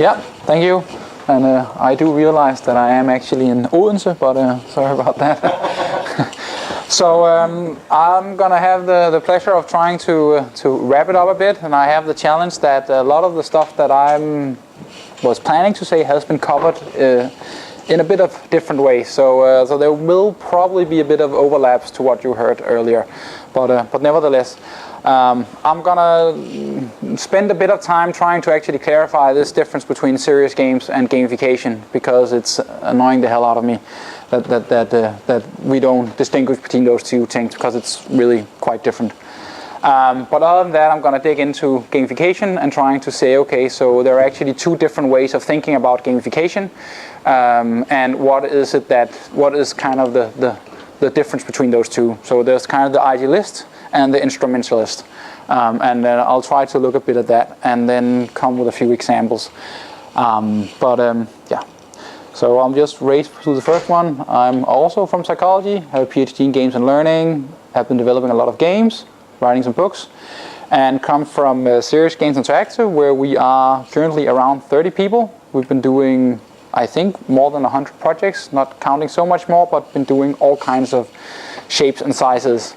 Yeah, thank you. And I do realize that I am actually in Odense, but sorry about that. So I'm going to have the pleasure of trying to wrap it up a bit, and I have the challenge that a lot of the stuff that I was planning to say has been covered in a bit of different ways. So there will probably be a bit of overlaps to what you heard earlier, but nevertheless. I'm gonna spend a bit of time trying to actually clarify this difference between serious games and gamification, because it's annoying the hell out of me that we don't distinguish between those two things, because it's really quite different. But other than that, I'm going to dig into gamification and trying to say, okay, so there are actually two different ways of thinking about gamification, and what is kind of the difference between those two. So there's kind of the idealist and the instrumentalist, and I'll try to look a bit at that and then come with a few examples. Yeah. So I'll just race through the first one. I'm also from psychology, have a PhD in games and learning, have been developing a lot of games, writing some books, and come from Serious Games Interactive, where we are currently around 30 people. We've been doing, I think, more than 100 projects, not counting so much more, but been doing all kinds of shapes and sizes.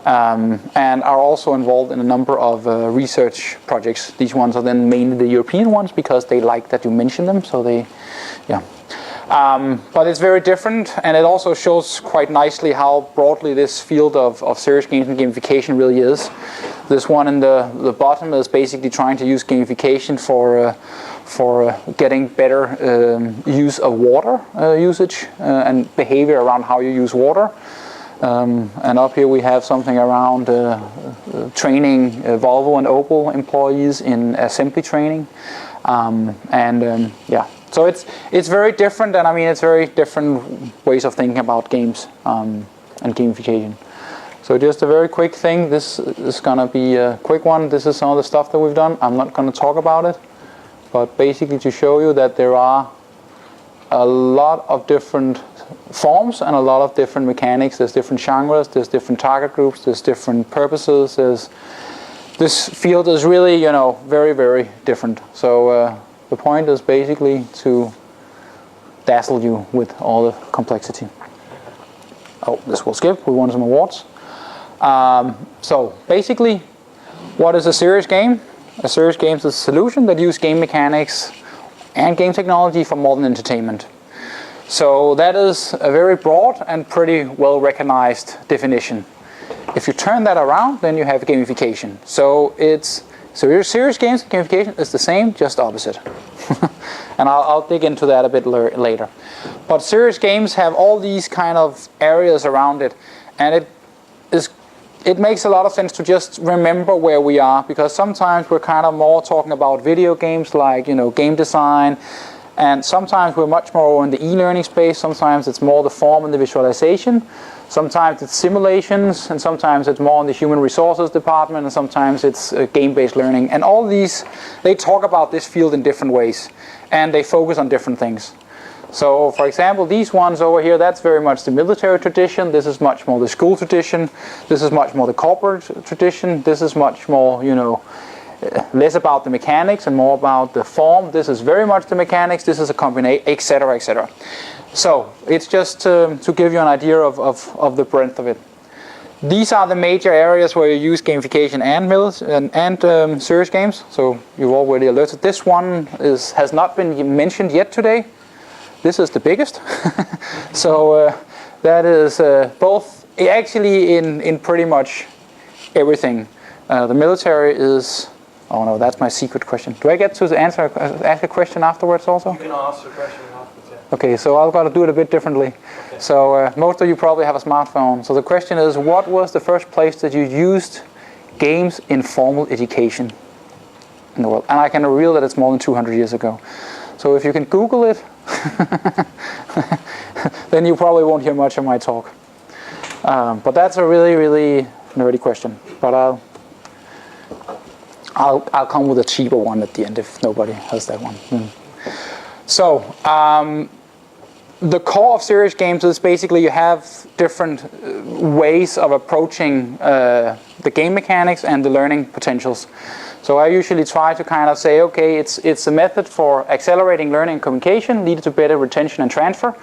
And are also involved in a number of research projects. These ones are then mainly the European ones, because they like that you mention them, so they, yeah. But it's very different, and it also shows quite nicely how broadly this field of serious games and gamification really is. This one in the bottom is basically trying to use gamification for getting better use of water usage and behavior around how you use water. And up here we have something around training Volvo and Opel employees in assembly training, yeah. So it's very different, and I mean it's very different ways of thinking about games and gamification. So just a very quick thing. This is gonna be a quick one. This is some of the stuff that we've done. I'm not gonna talk about it, but basically to show you that there are a lot of different forms and a lot of different mechanics. There's different genres, there's different target groups, there's different purposes. This field is really, you know, very, very different. So the point is basically to dazzle you with all the complexity. Oh, this will skip. We won some awards. So basically, what is a serious game? A serious game is a solution that uses game mechanics and game technology for more than entertainment. So that is a very broad and pretty well recognized definition. If you turn that around, then you have gamification. So serious games and gamification is the same, just opposite. And I'll dig into that a bit later. But serious games have all these kind of areas around it, and it makes a lot of sense to just remember where we are, because sometimes we're kind of more talking about video games, like, you know, game design. And sometimes we're much more in the e-learning space, sometimes it's more the form and the visualization, sometimes it's simulations, and sometimes it's more in the human resources department, and sometimes it's game-based learning. And all these, they talk about this field in different ways, and they focus on different things. So, for example, these ones over here, that's very much the military tradition, this is much more the school tradition, this is much more the corporate tradition, this is much more, you know, less about the mechanics and more about the form. This is very much the mechanics, this is a combination, etc., etc. So it's just to give you an idea of the breadth of it. These are the major areas where you use gamification and serious games. So you've already alerted. This one has not been mentioned yet today. This is the biggest. So that is both actually in pretty much everything. The military is. Oh no, that's my secret question. Do I get to ask a question afterwards also? You can ask a question afterwards, yeah. Okay, so I've got to do it a bit differently. Okay. So most of you probably have a smartphone. So the question is, what was the first place that you used games in formal education in the world? And I can reveal that it's more than 200 years ago. So if you can Google it, then you probably won't hear much of my talk. But that's a really, really nerdy question. But I'll come with a cheaper one at the end if nobody has that one. So the core of serious games is basically you have different ways of approaching the game mechanics and the learning potentials. So I usually try to kind of say, okay, it's a method for accelerating learning and communication, leading to better retention and transfer.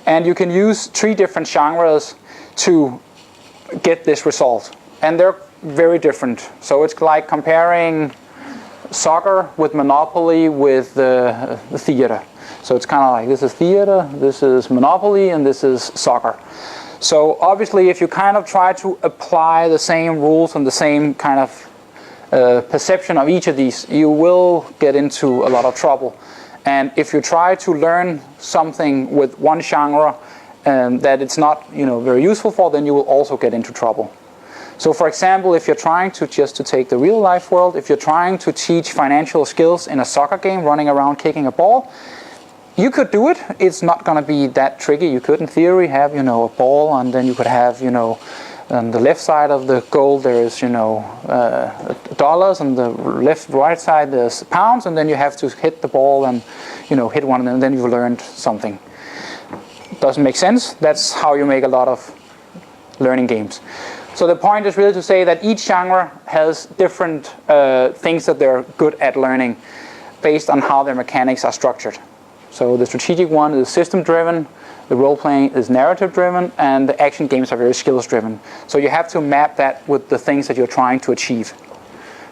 And you can use 3 different genres to get this result. And they're very different. So it's like comparing soccer with Monopoly with the theater. So it's kind of like, this is theater, this is Monopoly, and this is soccer. So obviously if you kind of try to apply the same rules and the same kind of perception of each of these, you will get into a lot of trouble. And if you try to learn something with one genre that it's not very useful for, then you will also get into trouble. So for example, if you're trying to take the real life world, if you're trying to teach financial skills in a soccer game, running around kicking a ball, you could do it. It's not going to be that tricky. You could in theory have a ball, and then you could have on the left side of the goal there's dollars, and the right side there's pounds, and then you have to hit the ball and hit one of them, and then you've learned something. Doesn't make sense. That's how you make a lot of learning games. So the point is really to say that each genre has different things that they're good at learning based on how their mechanics are structured. So the strategic one is system driven, the role-playing is narrative driven, and the action games are very skills driven. So you have to map that with the things that you're trying to achieve.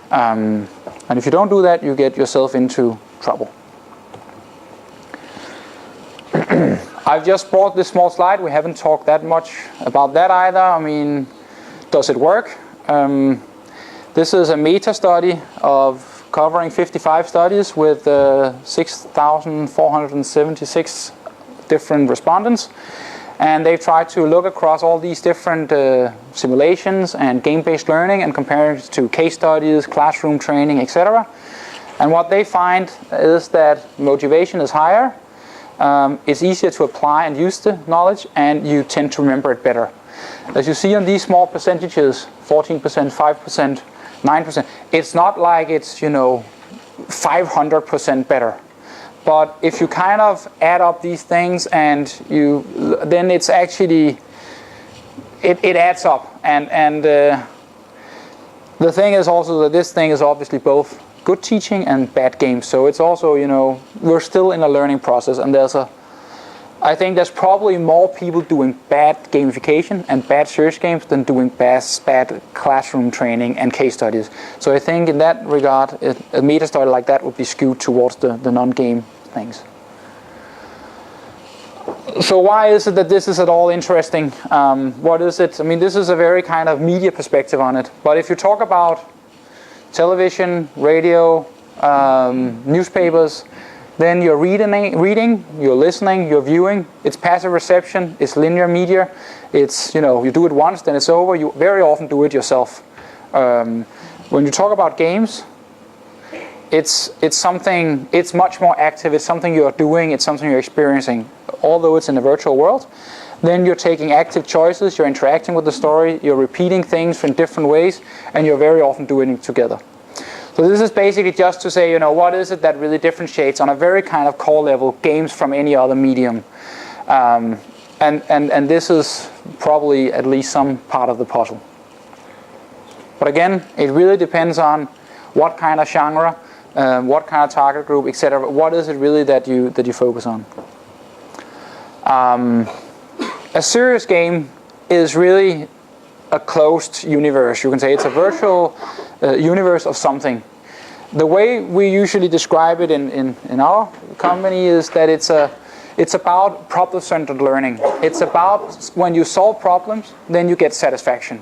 And if you don't do that, you get yourself into trouble. I've just brought this small slide. We haven't talked that much about that either. I mean, does it work? This is a meta study of covering 55 studies with 6,476 different respondents, and they've tried to look across all these different simulations and game-based learning and compare it to case studies, classroom training, etc. And what they find is that motivation is higher, it's easier to apply and use the knowledge, and you tend to remember it better. As you see on these small percentages, 14%, 5%, 9%, it's not like it's 500% better. But if you kind of add up these things and then it's actually it adds up. And the thing is also that this thing is obviously both good teaching and bad games. So it's also we're still in a learning process, and I think there's probably more people doing bad gamification and bad serious games than doing bad classroom training and case studies. So I think in that regard, a meta study like that would be skewed towards the non-game things. So why is it that this is at all interesting? What is it? I mean, this is a very kind of media perspective on it. But if you talk about television, radio, newspapers, then you're reading, you're listening, you're viewing. It's passive reception, it's linear media. It's, you do it once, then it's over. You very often do it yourself. When you talk about games, it's something, it's much more active. It's something you're doing, it's something you're experiencing. Although it's in a virtual world, then you're taking active choices, you're interacting with the story, you're repeating things in different ways, and you're very often doing it together. So this is basically just to say, what is it that really differentiates on a very kind of core level games from any other medium. And this is probably at least some part of the puzzle. But again, it really depends on what kind of genre, what kind of target group, etc. What is it really that you focus on? A serious game is really a closed universe. You can say it's a virtual universe of something. The way we usually describe it in our company is that it's about problem-centered learning. It's about when you solve problems, then you get satisfaction.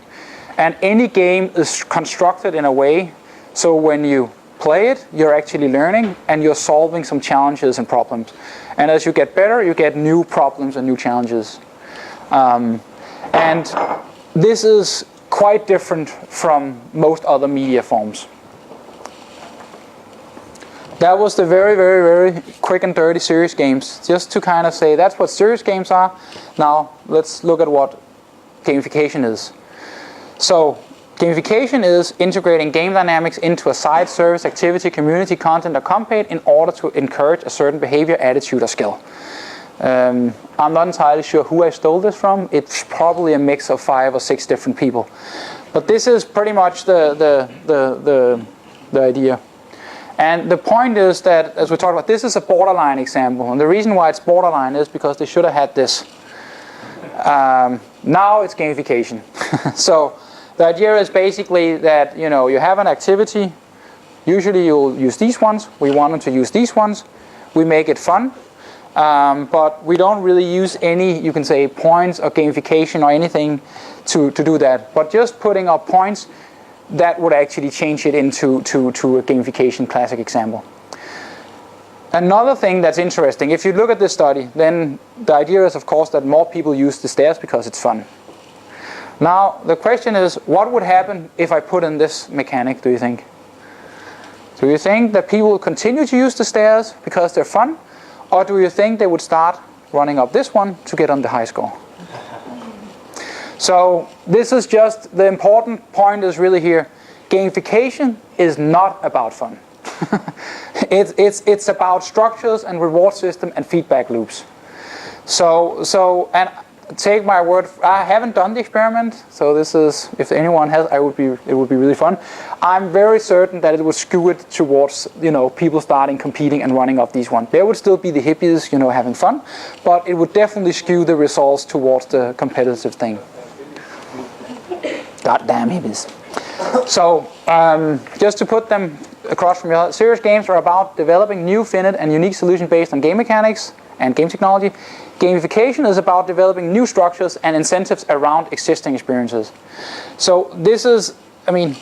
And any game is constructed in a way so when you play it, you're actually learning and you're solving some challenges and problems. And as you get better, you get new problems and new challenges. And this is quite different from most other media forms. That was the very, very, very quick and dirty serious games. Just to kind of say that's what serious games are. Now let's look at what gamification is. So gamification is integrating game dynamics into a site, service, activity, community, content, or campaign in order to encourage a certain behavior, attitude, or skill. I'm not entirely sure who I stole this from. It's probably a mix of 5 or 6 different people. But this is pretty much the the idea. And the point is that, as we talked about, this is a borderline example. And the reason why it's borderline is because they should have had this. Now it's gamification. So the idea is basically that, you know, you have an activity. Usually you'll use these ones. We want them to use these ones. We make it fun. But we don't really use any, you can say, points or gamification or anything to do that. But just putting up points, that would actually change it into to a gamification classic example. Another thing that's interesting, if you look at this study, then the idea is, of course, that more people use the stairs because it's fun. Now, the question is, what would happen if I put in this mechanic, do you think? Do you think that people will continue to use the stairs because they're fun? Or do you think they would start running up this one to get on the high score? So this is just, the important point is really here, gamification is not about fun. It's about structures and reward system and feedback loops. So and take my word, I haven't done the experiment, so this is, if anyone has, it would be really fun. I'm very certain that it would skew it towards, you know, people starting competing and running up these ones. There would still be the hippies, you know, having fun, but it would definitely skew the results towards the competitive thing. Goddamn hippies. So just to put them across from your serious games are about developing new, finite, and unique solutions based on game mechanics and game technology. Gamification is about developing new structures and incentives around existing experiences. So this is, I mean,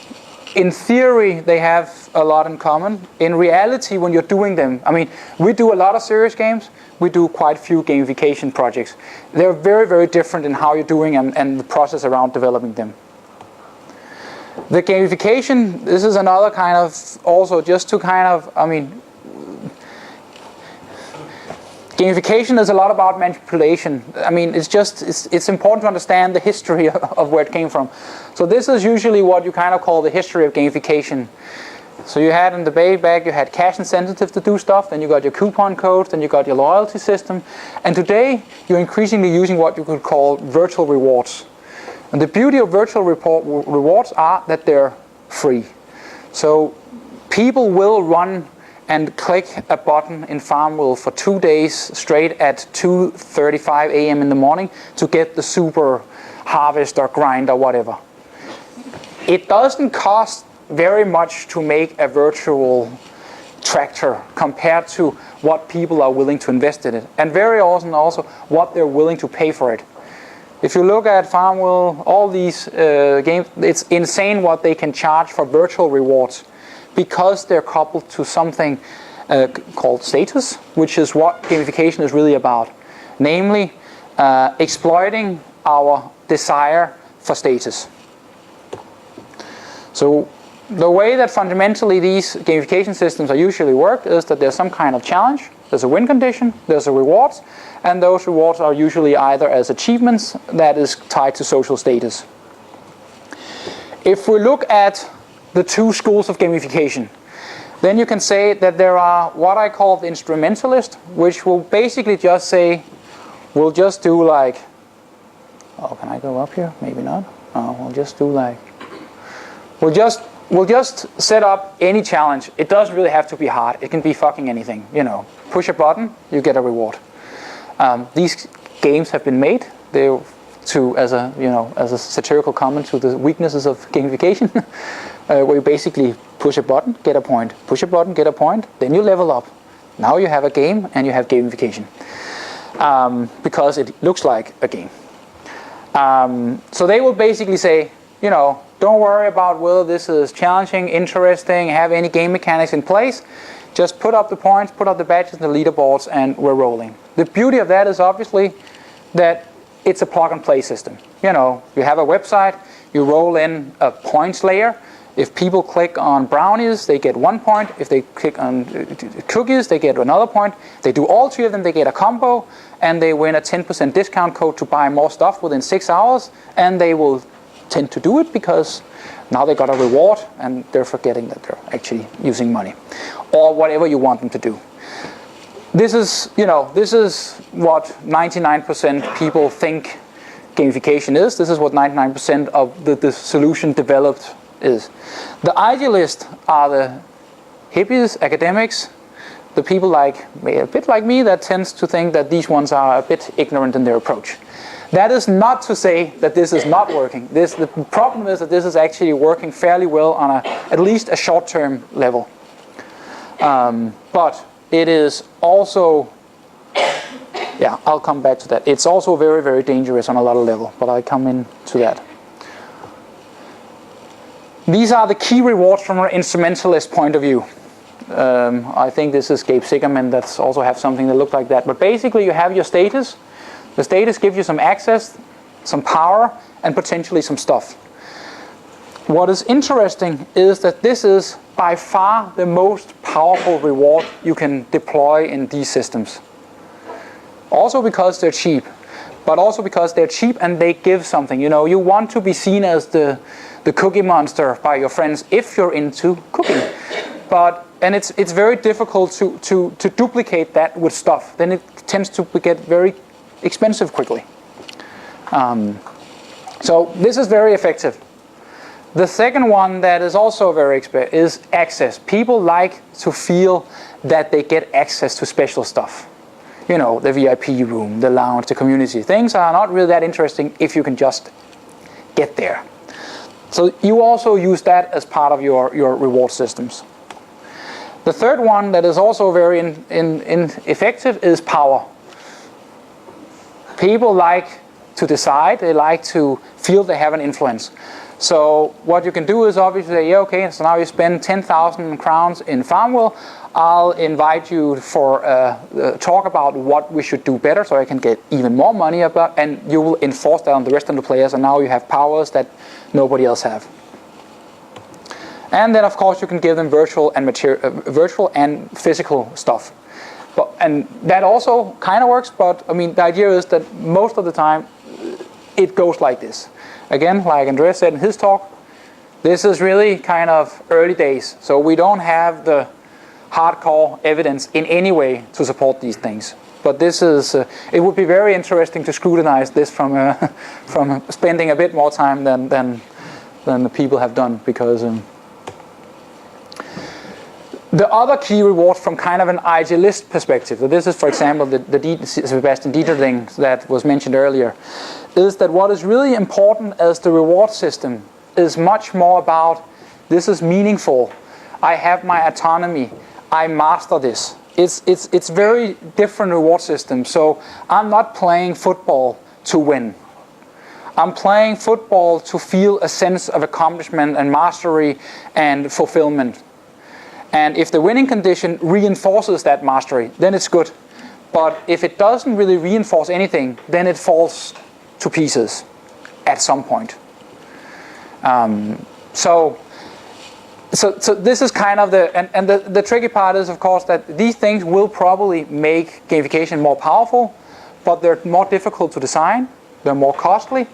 in theory they have a lot in common. In reality, when you're doing them, I mean, we do a lot of serious games. We do quite few gamification projects. They're very, very different in how you're doing and the process around developing them. The gamification, this is another kind of, also just to kind of, I mean, gamification is a lot about manipulation. I mean, it's important to understand the history of where it came from. So this is usually what you kind of call the history of gamification. So you had in the way back, you had cash incentives to do stuff, then you got your coupon codes, then you got your loyalty system. And today, you're increasingly using what you could call virtual rewards. And the beauty of virtual rewards are that they're free. So people will run and click a button in Farmville for 2 days straight at 2:35 a.m. in the morning to get the super harvest or grind or whatever. It doesn't cost very much to make a virtual tractor compared to what people are willing to invest in it. And very often also what they're willing to pay for it. If you look at Farmville, all these games, it's insane what they can charge for virtual rewards because they're coupled to something called status, which is what gamification is really about. Namely, exploiting our desire for status. So the way that fundamentally these gamification systems are usually worked is that there's some kind of challenge, there's a win condition, there's a rewards, and those rewards are usually either as achievements that is tied to social status. If we look at the two schools of gamification, then you can say that there are what I call the instrumentalist, which will basically just say, we'll just do like, oh, can I go up here? Maybe not. Oh, we'll just do like, we'll just set up any challenge. It doesn't really have to be hard. It can be fucking anything. You know, push a button, you get a reward. These games have been made as a satirical comment to the weaknesses of gamification, where you basically push a button, get a point, push a button, get a point, then you level up. Now you have a game and you have gamification because it looks like a game. So they will basically say, you know, don't worry about whether this is challenging, interesting, have any game mechanics in place. Just put up the points, put up the badges and the leaderboards, and we're rolling. The beauty of that is obviously that it's a plug-and-play system. You know, you have a website, you roll in a points layer. If people click on brownies, they get 1 point. If they click on cookies, they get another point. They do all three of them, they get a combo, and they win a 10% discount code to buy more stuff within 6 hours, and they will tend to do it because now they got a reward and they're forgetting that they're actually using money or whatever you want them to do. This is what 99% people think gamification is. This is what 99% of the solution developed is. The idealists are the hippies, academics, the people like a bit like me that tends to think that these ones are a bit ignorant in their approach. That is not to say that this is not working. The problem is that this is actually working fairly well on at least a short-term level. But it is also, yeah, I'll come back to that. It's also very, very dangerous on a lot of level, but I'll come into that. These are the key rewards from an instrumentalist point of view. I think this is Gabe Sigerman that's also have something that looks like that. But basically you have your status. The status gives you some access, some power, and potentially some stuff. What is interesting is that this is by far the most powerful reward you can deploy in these systems. Also because they're cheap, but also because they're cheap and they give something. You know, you want to be seen as the cookie monster by your friends if you're into cooking. And it's very difficult to duplicate that with stuff. Then it tends to get very expensive quickly. So this is very effective. The second one that is also very is access. People like to feel that they get access to special stuff. You know, the VIP room, the lounge, the community. Things are not really that interesting if you can just get there. So you also use that as part of your reward systems. The third one that is also very effective is power. People like to decide, they like to feel they have an influence. So what you can do is obviously say, yeah, okay, so now you spend 10,000 crowns in Farmville. I'll invite you for a talk about what we should do better so I can get even more money about, and you will enforce that on the rest of the players, and now you have powers that nobody else have. And then of course you can give them virtual and physical stuff. And that also kind of works, but I mean the idea is that most of the time it goes like this. Again, like Andreas said in his talk, this is really kind of early days, so we don't have the hardcore evidence in any way to support these things. But this is, it would be very interesting to scrutinize this from spending a bit more time than the people have done, because the other key reward from kind of an idealist perspective, so this is for example the Sebastian Dieter thing that was mentioned earlier, is that what is really important as the reward system is much more about this is meaningful, I have my autonomy, I master this. It's very different reward system. So I'm not playing football to win. I'm playing football to feel a sense of accomplishment and mastery and fulfillment. And if the winning condition reinforces that mastery, then it's good. But if it doesn't really reinforce anything, then it falls to pieces at some point. So this is kind of the tricky part is, of course, that these things will probably make gamification more powerful, but they're more difficult to design, they're more costly,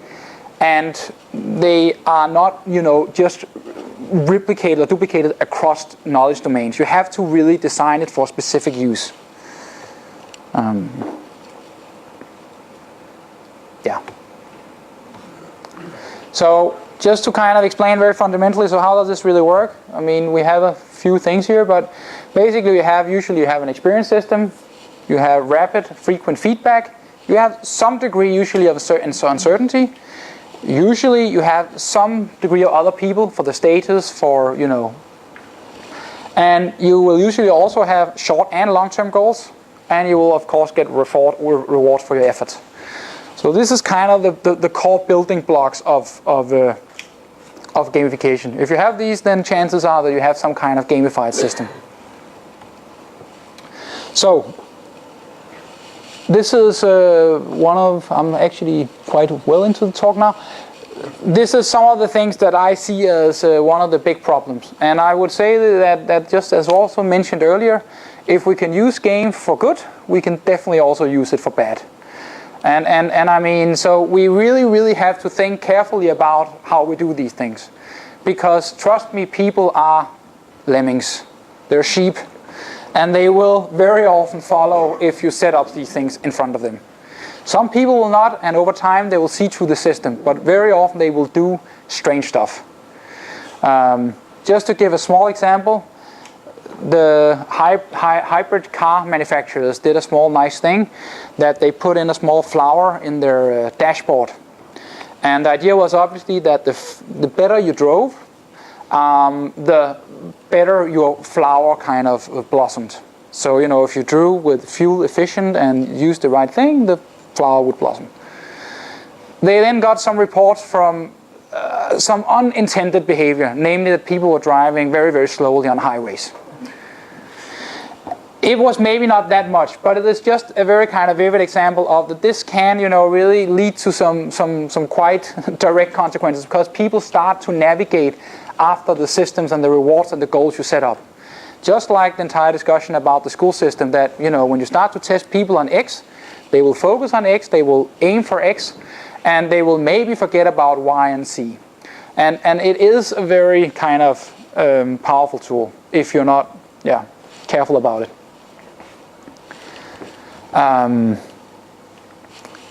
and they are not, you know, just replicated or duplicated across knowledge domains. You have to really design it for specific use. Yeah. So just to kind of explain very fundamentally, so how does this really work? I mean, we have a few things here, but basically usually you have an experience system, you have rapid, frequent feedback, you have some degree usually of a certain uncertainty, usually you have some degree of other people for the status, for, you know, and you will usually also have short and long-term goals, and you will of course get reward for your effort. So this is kind of the core building blocks of gamification. If you have these, then chances are that you have some kind of gamified system. So this is I'm actually quite well into the talk now. This is some of the things that I see as one of the big problems. And I would say that just as also mentioned earlier, if we can use game for good, we can definitely also use it for bad. And I mean, so we really have to think carefully about how we do these things. Because trust me, people are lemmings. They're sheep. And they will very often follow if you set up these things in front of them. Some people will not, and over time they will see through the system. But very often they will do strange stuff. Just to give a small example, the hybrid car manufacturers did a small nice thing that they put in a small flower in their dashboard. And the idea was obviously that the better you drove, the better your flower kind of blossomed. So, you know, if you drew with fuel efficient and used the right thing, the flower would blossom. They then got some reports from some unintended behavior, namely that people were driving very, very slowly on highways. It was maybe not that much, but it is just a very kind of vivid example of that this can, you know, really lead to some quite direct consequences, because people start to navigate after the systems and the rewards and the goals you set up. Just like the entire discussion about the school system, that, you know, when you start to test people on X, they will focus on X, they will aim for X, and they will maybe forget about Y and Z. And it is a very kind of powerful tool if you're not careful about it.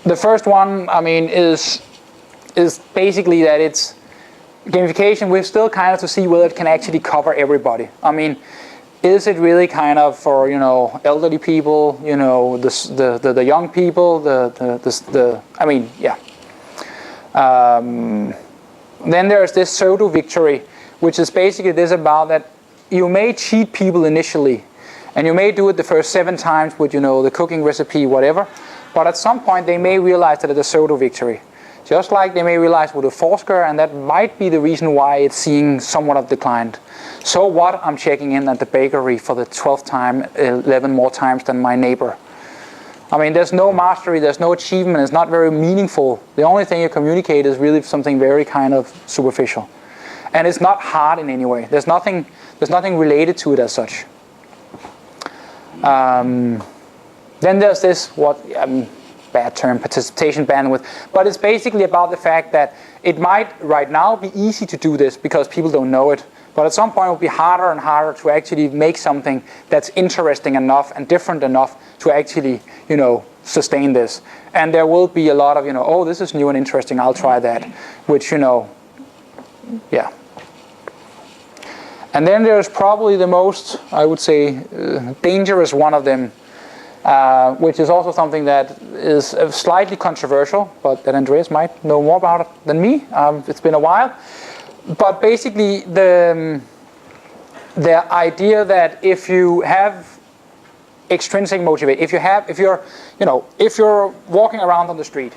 The first one, I mean, is basically that it's gamification. We're still kind of to see whether it can actually cover everybody. I mean, is it really kind of for, you know, elderly people, you know, the young people, I mean, yeah. Then there's this pseudo victory, which is basically this about that you may cheat people initially. And you may do it the first 7 times with, you know, the cooking recipe, whatever. But at some point they may realize that it's a pseudo victory. Just like they may realize with a Foursquare, and that might be the reason why it's seeing somewhat of declined. So what? I'm checking in at the bakery for the 12th time, 11 more times than my neighbor. I mean, there's no mastery, there's no achievement, it's not very meaningful. The only thing you communicate is really something very kind of superficial. And it's not hard in any way. There's nothing related to it as such. Then there's this, bad term, participation bandwidth, but it's basically about the fact that it might right now be easy to do this because people don't know it, but at some point it will be harder and harder to actually make something that's interesting enough and different enough to actually, you know, sustain this. And there will be a lot of, you know, oh, this is new and interesting, I'll try that, which, you know, yeah. And then there's probably the most, I would say, dangerous one of them, which is also something that is slightly controversial, but that Andreas might know more about it than me. It's been a while. But basically, the idea that if you have extrinsic motivation, if you're walking around on the street,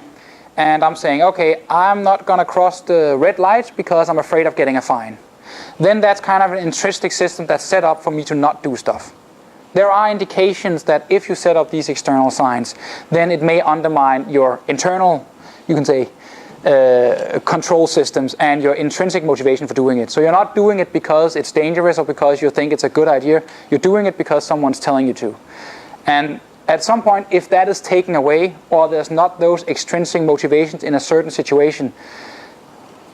and I'm saying, okay, I'm not going to cross the red lights because I'm afraid of getting a fine, then that's kind of an intrinsic system that's set up for me to not do stuff. There are indications that if you set up these external signs, then it may undermine your internal, you can say, control systems and your intrinsic motivation for doing it. So you're not doing it because it's dangerous or because you think it's a good idea. You're doing it because someone's telling you to. And at some point, if that is taken away, or there's not those extrinsic motivations in a certain situation,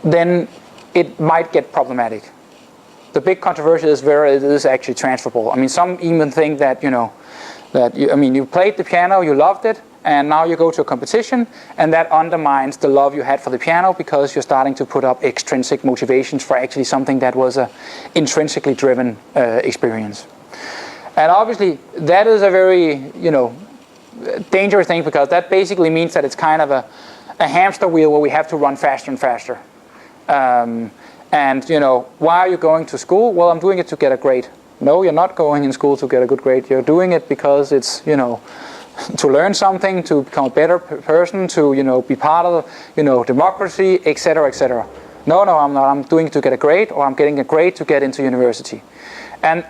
then it might get problematic. The big controversy is whether it is actually transferable. I mean, some even think that, you know, you played the piano, you loved it, and now you go to a competition, and that undermines the love you had for the piano because you're starting to put up extrinsic motivations for actually something that was a intrinsically driven experience. And obviously, that is a very, you know, dangerous thing, because that basically means that it's kind of a hamster wheel where we have to run faster and faster. And, you know, why are you going to school? Well, I'm doing it to get a grade. No, you're not going in school to get a good grade. You're doing it because it's, you know, to learn something, to become a better person, to, you know, be part of, you know, democracy, etc., etc. No, I'm not. I'm doing it to get a grade, or I'm getting a grade to get into university. And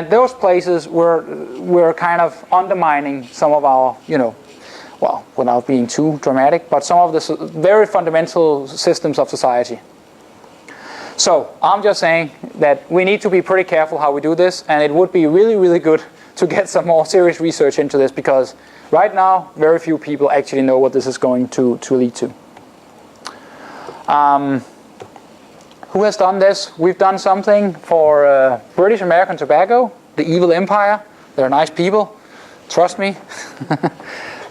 those places we're kind of undermining some of our, you know, well, without being too dramatic, but some of the very fundamental systems of society. So I'm just saying that we need to be pretty careful how we do this, and it would be really, really good to get some more serious research into this, because right now very few people actually know what this is going to lead to. Who has done this? We've done something for British American Tobacco, the evil empire. They're nice people, trust me.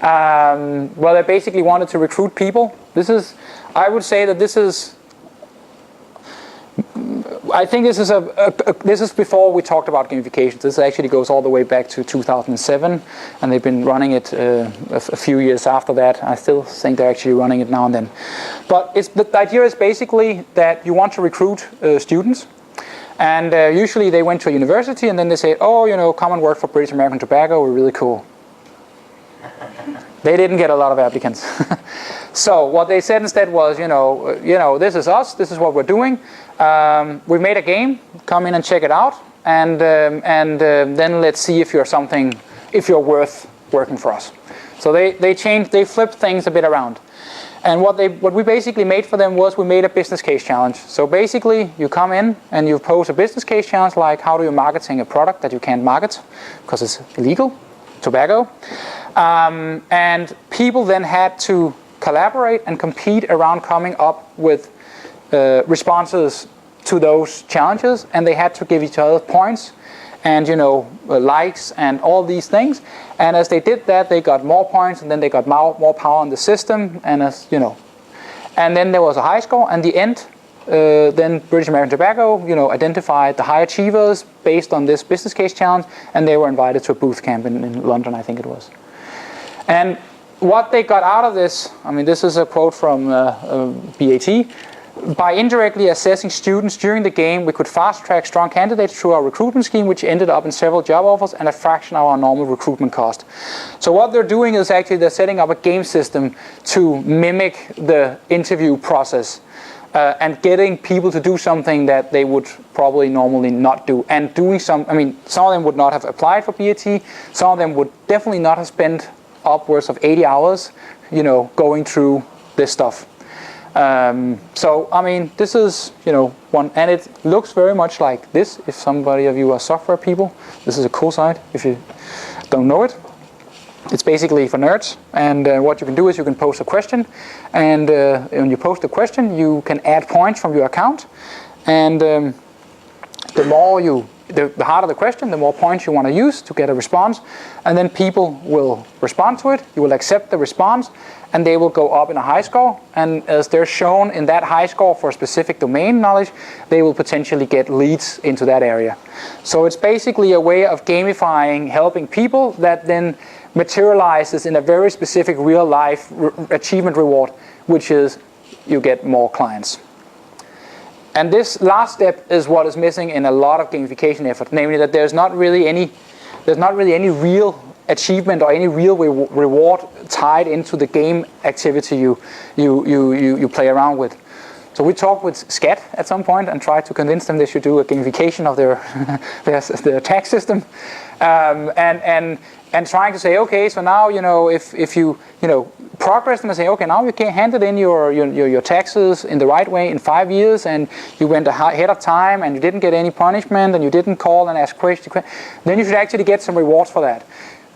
Well, they basically wanted to recruit people. I would say that this is I think this is this is before we talked about gamification. This actually goes all the way back to 2007, and they've been running it a few years after that. I still think they're actually running it now and then. But the idea is basically that you want to recruit students, and usually they went to a university, and then they say, oh, you know, come and work for British American Tobacco. We're really cool. They didn't get a lot of applicants. So what they said instead was, you know, this is us. This is what we're doing. We made a game. Come in and check it out, and then let's see if you're worth working for us. So they flipped things a bit around. And what we basically made for them was we made a business case challenge. So basically, you come in and you pose a business case challenge like, how do you marketing a product that you can't market because it's illegal, tobacco. And people then had to collaborate and compete around coming up with responses to those challenges, and they had to give each other points and, you know, likes and all these things. And as they did that, they got more points, and then they got more power in the system, and as you know, and then there was a high score. And the end, then British American Tobacco, you know, identified the high achievers based on this business case challenge, and they were invited to a booth camp in London, I think it was. And what they got out of this, I mean, this is a quote from BAT. By indirectly assessing students during the game, we could fast-track strong candidates through our recruitment scheme, which ended up in several job offers and a fraction of our normal recruitment cost. So what they're doing is actually they're setting up a game system to mimic the interview process and getting people to do something that they would probably normally not do. And doing some of them would not have applied for BAT. Some of them would definitely not have spent upwards of 80 hours, you know, going through this stuff. So, I mean, this is, you know, one, and it looks very much like this. If somebody of you are software people, this is a cool site. If you don't know it, it's basically for nerds. And what you can do is you can post a question, and when you post a question, you can add points from your account. And the more the harder the question, the more points you want to use to get a response, and then people will respond to it. You will accept the response, and they will go up in a high score. And as they're shown in that high score for specific domain knowledge, they will potentially get leads into that area. So it's basically a way of gamifying, helping people that then materializes in a very specific real-life achievement reward, which is you get more clients. And this last step is what is missing in a lot of gamification effort, namely that there's not really any real achievement or any real reward tied into the game activity you play around with. So we talked with SCAT at some point and tried to convince them they should do a gamification of their tax system, and trying to say, okay, so now, you know, if you progress them and say, okay, now you can hand it in your taxes in the right way in 5 years, and you went ahead of time, and you didn't get any punishment, and you didn't call and ask questions, then you should actually get some rewards for that,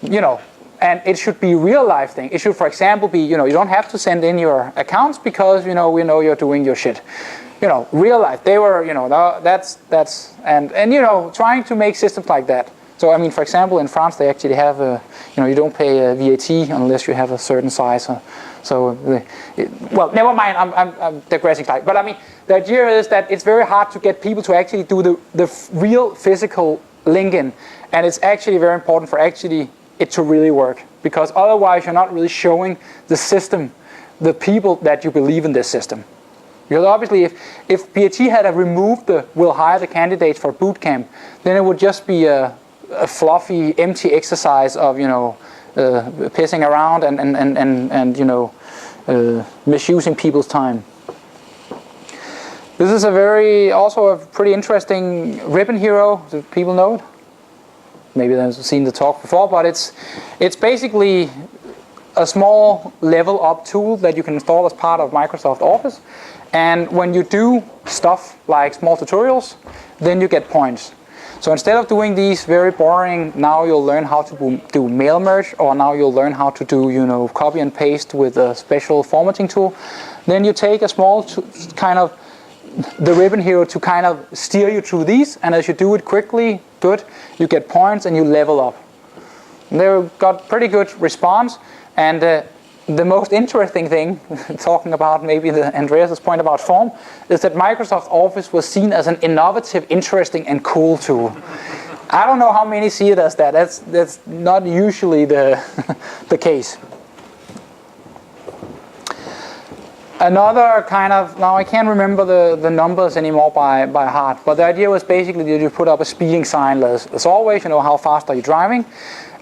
you know. And it should be a real life thing. It should, for example, be, you know, you don't have to send in your accounts because, you know, we know you're doing your shit. You know, real life. They were, you know, and you know, trying to make systems like that. So, I mean, for example, in France, they actually have, you know, you don't pay VAT unless you have a certain size. Well, never mind, I'm digressing slightly. But I mean, the idea is that it's very hard to get people to actually do the real physical link-in. And it's actually very important for it to really work, because otherwise you're not really showing the system, the people that you believe in this system. Because obviously if BAT had removed the we'll hire the candidates for boot camp, then it would just be a fluffy, empty exercise of, you know, pissing around and you know, misusing people's time. This is also a pretty interesting ribbon hero. Do people know it? Maybe they've seen the talk before, but it's basically a small level up tool that you can install as part of Microsoft Office. And when you do stuff like small tutorials, then you get points. So instead of doing these very boring, now you'll learn how to do mail merge, or now you'll learn how to do, you know, copy and paste with a special formatting tool, then you take a small kind of the ribbon hero to kind of steer you through these, and as you do it quickly, good, you get points and you level up. And they got pretty good response, and the most interesting thing, talking about maybe Andreas's point about form, is that Microsoft Office was seen as an innovative, interesting, and cool tool. I don't know how many see it as that. That's not usually the the case. Another kind of, now I can't remember the numbers anymore by heart, but the idea was basically that you put up a speeding sign as always, how fast are you driving,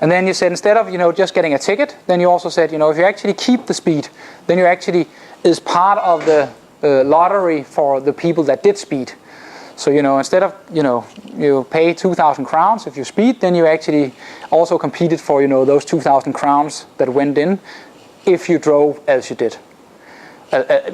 and then you said instead of just getting a ticket, then you also said if you actually keep the speed, then you actually is part of the lottery for the people that did speed. So instead of you pay 2,000 crowns if you speed, then you actually also competed for those 2,000 crowns that went in if you drove as you did.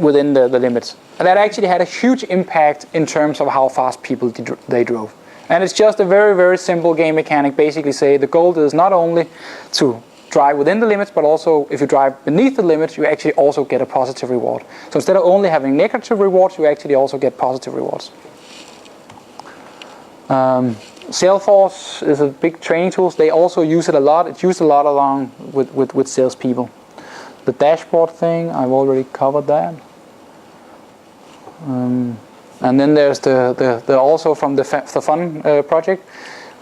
Within the limits. And that actually had a huge impact in terms of how fast people they drove. And it's just a very, very simple game mechanic. Basically say the goal is not only to drive within the limits, but also if you drive beneath the limits, you actually also get a positive reward. So instead of only having negative rewards, you actually also get positive rewards. Salesforce is a big training tool. They also use it a lot. It's used a lot along with salespeople. The dashboard thing, I've already covered that. And then there's the also from the fun project,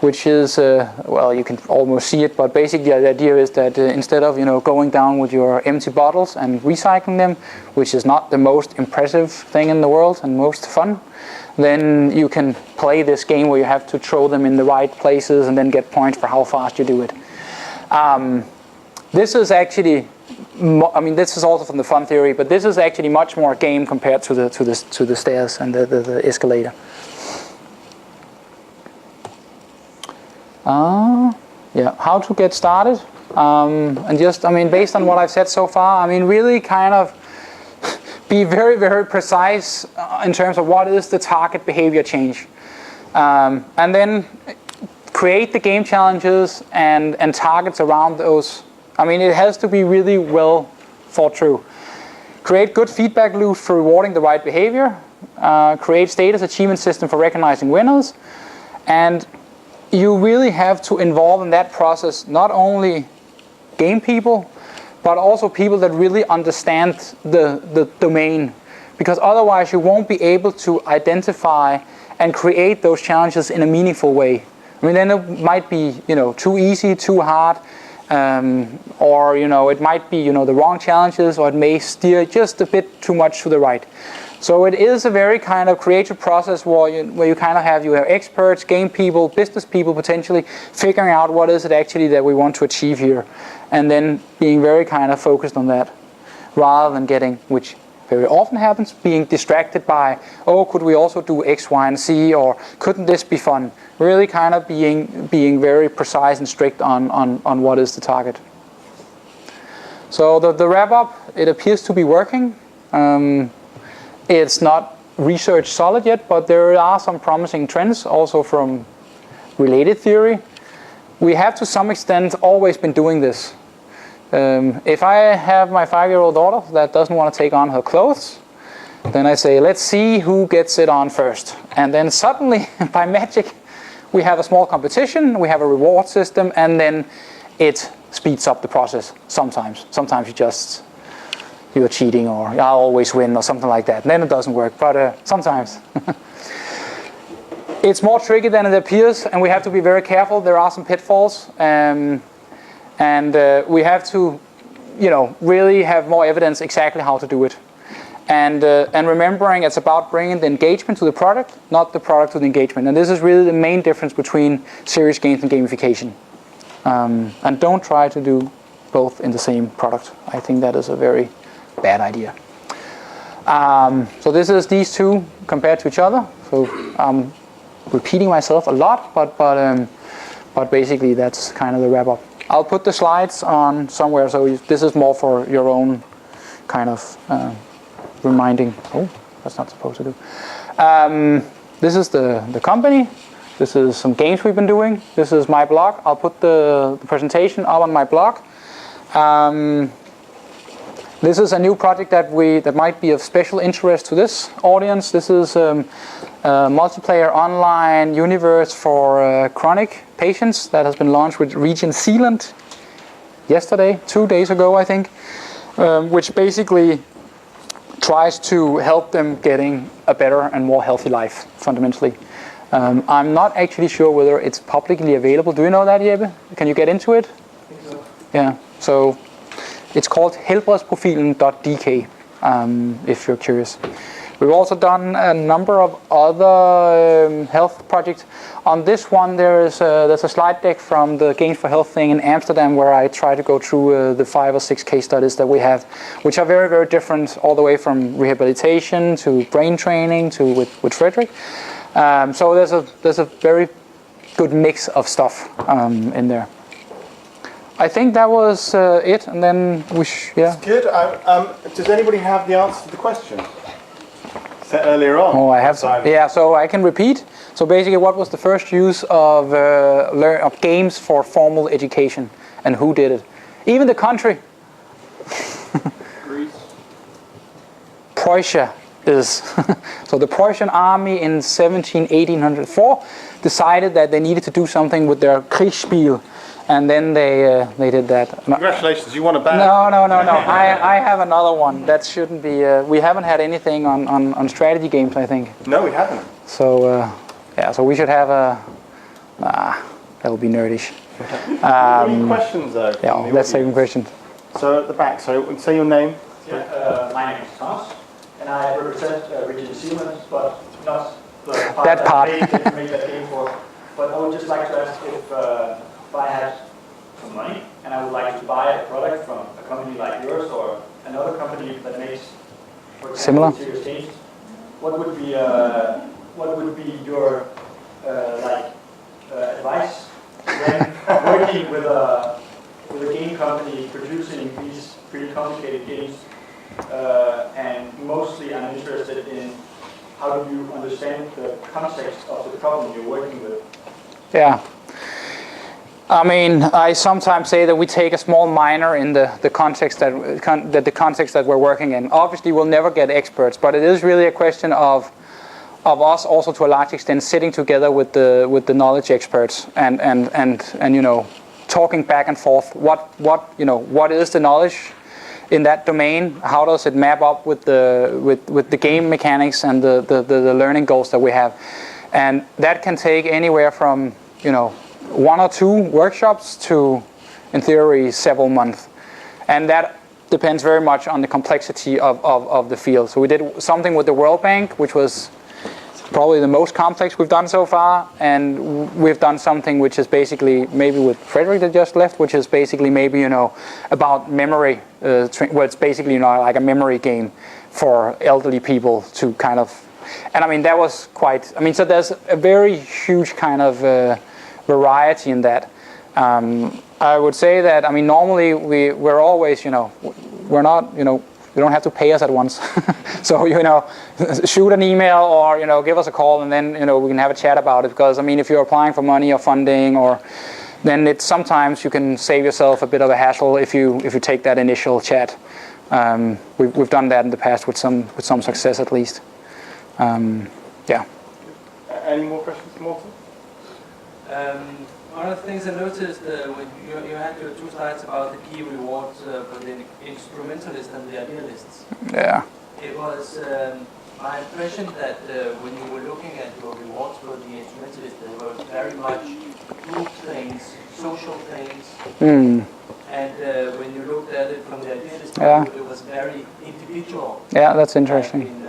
which is well, you can almost see it, but basically the idea is that instead of going down with your empty bottles and recycling them, which is not the most impressive thing in the world and most fun, then you can play this game where you have to throw them in the right places and then get points for how fast you do it. This is actually, this is also from the fun theory, but this is actually much more game compared to the stairs and the escalator. Yeah, how to get started, and just based on what I've said so far, really kind of be very, very precise in terms of what is the target behavior change, and then create the game challenges and targets around those. It has to be really well thought through. Create good feedback loops for rewarding the right behavior. Create status achievement system for recognizing winners. And you really have to involve in that process not only game people, but also people that really understand the domain. Because otherwise you won't be able to identify and create those challenges in a meaningful way. Then it might be too easy, too hard. Or it might be the wrong challenges, or it may steer just a bit too much to the right. So it is a very kind of creative process where you kind of have experts, game people, business people potentially figuring out what is it actually that we want to achieve here, and then being very kind of focused on that, rather than getting, which very often happens, being distracted by, could we also do X, Y, and Z, or couldn't this be fun? Really kind of being very precise and strict on what is the target. So the wrap up, it appears to be working. It's not research solid yet, but there are some promising trends also from related theory. We have to some extent always been doing this. If I have my 5-year-old daughter that doesn't want to take on her clothes, then I say, let's see who gets it on first. And then suddenly, by magic, we have a small competition, we have a reward system, and then it speeds up the process sometimes. Sometimes you're cheating, or I'll always win, or something like that. And then it doesn't work, but sometimes. It's more tricky than it appears, and we have to be very careful. There are some pitfalls. And we have to, really have more evidence exactly how to do it. And remembering it's about bringing the engagement to the product, not the product to the engagement. And this is really the main difference between serious games and gamification. And don't try to do both in the same product. I think that is a very bad idea. So this is these two compared to each other. So I'm repeating myself a lot, but basically that's kind of the wrap up. I'll put the slides on somewhere, so this is more for your own kind of reminding. Oh, that's not supposed to do. This is the company. This is some games we've been doing. This is my blog. I'll put the presentation up on my blog. This is a new project that might be of special interest to this audience. This is a multiplayer online universe for chronic patients that has been launched with Region Zealand yesterday, 2 days ago, I think. which basically tries to help them getting a better and more healthy life, fundamentally. I'm not actually sure whether it's publicly available. Do you know that, Jeppe? Can you get into it? I think so. Yeah, so it's called helbredsprofilen.dk, if you're curious. We've also done a number of other health projects. On this one, there's a slide deck from the Games for Health thing in Amsterdam, where I try to go through the 5 or 6 case studies that we have, which are very, very different, all the way from rehabilitation to brain training to with Frederick. So there's a very good mix of stuff in there. I think that was it, and then yeah. It's good. Does anybody have the answer to the question set earlier on? Oh, I have. Yeah, so I can repeat. So basically, what was the first use of games for formal education, and who did it? Even the country. Greece. Prussia is. So the Prussian army in 1804 decided that they needed to do something with their Kriegsspiel. And then they did that. Congratulations, you won a bag. No. I have another one. That shouldn't be... we haven't had anything on strategy games, I think. No, we haven't. So, yeah, so we should have a... that'll be nerdish. Any questions, though? Yeah, let's take some questions. So at the back, so say your name. Yeah, my name is Thomas, and I represent Region Zealand, but not the part That part. that made that game for. But I would just like to ask if I had some money and I would like to buy a product from a company like yours or another company that makes, for example, Similar. serious games, what would be your advice when working with a game company producing these pretty complicated games? And mostly I'm interested in how do you understand the context of the problem you're working with? Yeah. I mean, I sometimes say that we take a small minor in the context that we're working in. Obviously, we'll never get experts, but it is really a question of us also to a large extent sitting together with the knowledge experts and you know, talking back and forth. What is the knowledge in that domain? How does it map up with the game mechanics and the learning goals that we have? And that can take anywhere from, you know, 1 or 2 workshops to, in theory, several months. And that depends very much on the complexity of the field. So we did something with the World Bank, which was probably the most complex we've done so far. And we've done something which is basically, maybe with Frederick that just left, which is basically maybe, you know, about memory, where it's basically, you know, like a memory game for elderly people to kind of, and I mean, that was quite, I mean, so there's a very huge kind of variety in that. I would say that, I mean, normally we're always, you know, we're not, you know, you don't have to pay us at once. So, you know, shoot an email or, you know, give us a call and then, you know, we can have a chat about it. Because, I mean, if you're applying for money or funding or, then it's sometimes you can save yourself a bit of a hassle if you take that initial chat. We've done that in the past with some success at least. Yeah. Any more questions, Morten? One of the things I noticed when you had your 2 slides about the key rewards for the instrumentalists and the idealists. Yeah. It was my impression that when you were looking at your rewards for the instrumentalists, they were very much group things, social things. Mm. And when you looked at it from the idealist point of view, it was very individual. Yeah, that's interesting. In,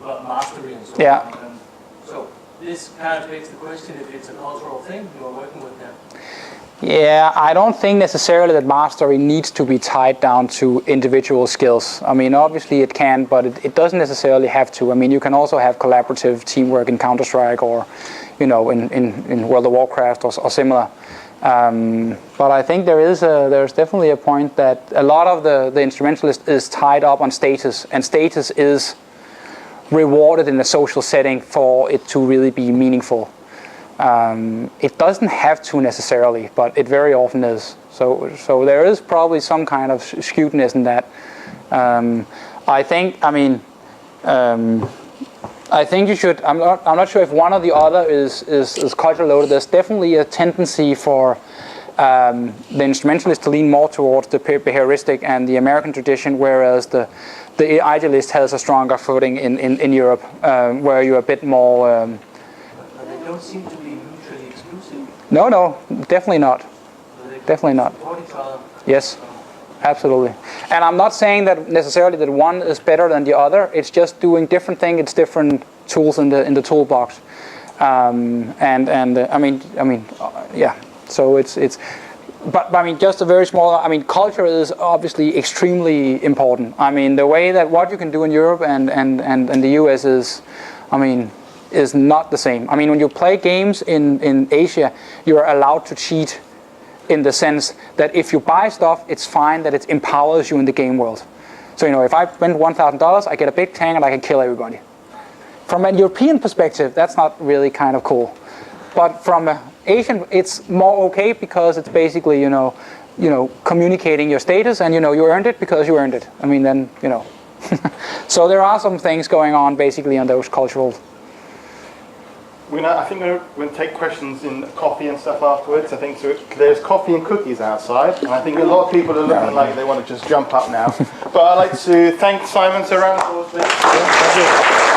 mastery and so Yeah. on. So this kind of begs the question if it's a cultural thing you are working with them. Yeah, I don't think necessarily that mastery needs to be tied down to individual skills. I mean, obviously it can, but it doesn't necessarily have to. I mean, you can also have collaborative teamwork in Counter-Strike or, you know, in World of Warcraft or similar. But I think there's definitely a point that a lot of the instrumentalist is tied up on status, and status is rewarded in a social setting for it to really be meaningful. It doesn't have to necessarily, but it very often is. So there is probably some kind of skewedness in that. I think you should. I'm not sure if one or the other is culture loaded. There's definitely a tendency for the instrumentalist to lean more towards the behavioristic and the American tradition, whereas the idealist has a stronger footing in Europe, where you're a bit more... But they don't seem to be mutually exclusive. No, definitely not. Definitely not. Support each other. Yes, absolutely. And I'm not saying that necessarily that one is better than the other. It's just doing different things. It's different tools in the toolbox. Yeah. So but I mean, just a very small. I mean, culture is obviously extremely important. I mean, the way that what you can do in Europe and the US is, I mean, is not the same. I mean, when you play games in Asia, you are allowed to cheat, in the sense that if you buy stuff, it's fine, that it empowers you in the game world. So, you know, if I spend $1,000, I get a big tank and I can kill everybody. From a European perspective, that's not really kind of cool. But from an Asian, it's more okay, because it's basically, you know, communicating your status, and, you know, you earned it because you earned it. I mean, then, you know. So there are some things going on basically on those cultural. I think we're going to take questions in coffee and stuff afterwards. I think so. There's coffee and cookies outside, and I think a lot of people are looking like they want to just jump up now. But I'd like to thank Simon. So round of applause, please.